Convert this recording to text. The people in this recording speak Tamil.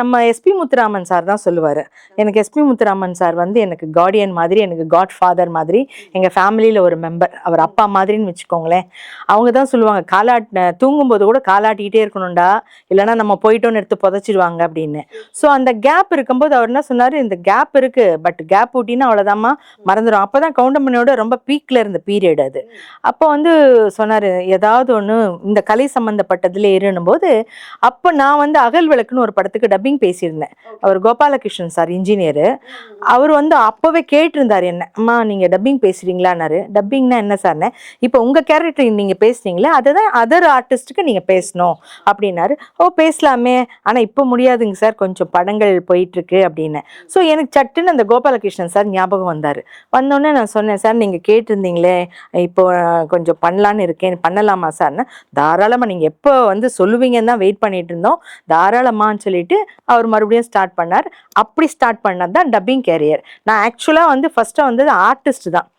நம்ம எஸ்பி முத்துராமன் சார் தான் சொல்லுவார். எனக்கு எஸ்பி முத்துராமன் சார் வந்து எனக்கு கார்டியன் மாதிரி, எனக்கு காட் ஃபாதர் மாதிரி, எங்கள் ஃபேமிலியில் ஒரு மெம்பர், அவர் அப்பா மாதிரின்னு வச்சுக்கோங்களேன். அவங்க தான் சொல்லுவாங்க, தூங்கும்போது கூட காலாட்டிக்கிட்டே இருக்கணும்டா, இல்லைனா நம்ம போயிட்டோன்னு எடுத்து புதைச்சிடுவாங்க அப்படின்னு. ஸோ அந்த கேப் இருக்கும்போது அவர் என்ன சொன்னார், இந்த கேப் இருக்குது, பட் கேப் ஊட்டினா அவ்வளோதாம்மா மறந்துடும். அப்போ தான் கவுண்டமணியோட ரொம்ப பீக்கில் இருந்த பீரியட் அது. அப்போ வந்து சொன்னார், ஏதாவது ஒன்று இந்த கலை சம்மந்தப்பட்டதில் இருன்னும் போது, அப்போ நான் வந்து அகல் விளக்குன்னு ஒரு படத்துக்கு டப்பிங் பேசியிருந்தேன். அவர் கோபாலகிருஷ்ணன் சார் இன்ஜினியரு. அவர் வந்து அப்போவே கேட்டிருந்தார் என்ன, அம்மா நீங்கள் டப்பிங் பேசுகிறீங்களான்னாரு. டப்பிங்னா என்ன சார்னே, இப்போ உங்கள் கேரக்டர் நீங்கள் பேசுனீங்களே அதுதான் அதர் ஆர்டிஸ்ட்டுக்கு நீங்கள் பேசணும் அப்படின்னாரு. ஓ பேசலாமே, ஆனால் இப்போ முடியாதுங்க சார், கொஞ்சம் படங்கள் போயிட்டுருக்கு அப்படின்னு. ஸோ எனக்கு சட்டுன்னு அந்த கோபாலகிருஷ்ணன் சார் ஞாபகம் வந்தார். வந்தோடனே நான் சொன்னேன், சார் நீங்கள் கேட்டிருந்தீங்களே இப்போ கொஞ்சம் பண்ணலான்னு இருக்கேன், பண்ணலாமா சார்னு. தாராளமாக நீங்கள் எப்போ வந்து சொல்லுவீங்கன்னு தான் வெயிட் பண்ணிட்டு இருந்தோம், தாராளமான்னு சொல்லிட்டு அவர் மறுபடியும் ஸ்டார்ட் பண்ணார். அப்படி ஸ்டார்ட் பண்ணது தான் டப்பிங் கேரியர். நான் ஆக்சுவலாக வந்து ஃபஸ்ட்டு வந்தது ஆர்டிஸ்ட் தான்.